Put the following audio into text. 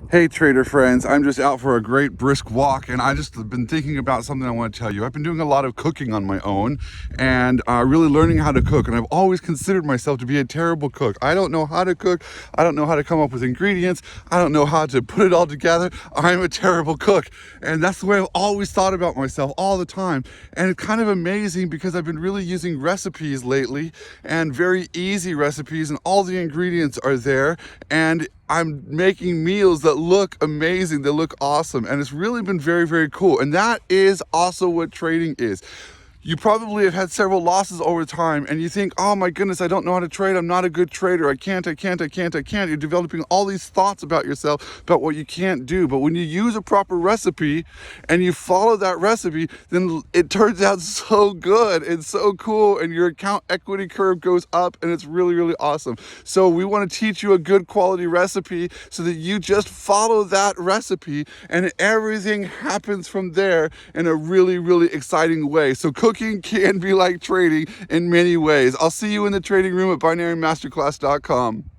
Hey trader friends, I'm just out for a great brisk walk and I just been thinking about something I want to tell you. I've been doing a lot of cooking on my own and really learning how to cook, and I've always considered myself to be a terrible cook. I don't know how to cook. I don't know how to come up with ingredients. I don't know how to put it all together. I'm a terrible cook, and that's the way I've always thought about myself all the time. And it's kind of amazing because I've been really using recipes lately, and very easy recipes, and all the ingredients are there, and I'm making meals that look amazing, that look awesome, and it's really been very, very cool. And that is also what trading is. You probably have had several losses over time and you think, oh my goodness, I don't know how to trade. I'm not a good trader. I can't. You're developing all these thoughts about yourself, about what you can't do. But when you use a proper recipe and you follow that recipe, then it turns out so good and so cool, and your account equity curve goes up, and it's really, really awesome. So we want to teach you a good quality recipe so that you just follow that recipe and everything happens from there in a really, really exciting way. So cooking can be like trading in many ways. I'll see you in the trading room at binarymasterclass.com.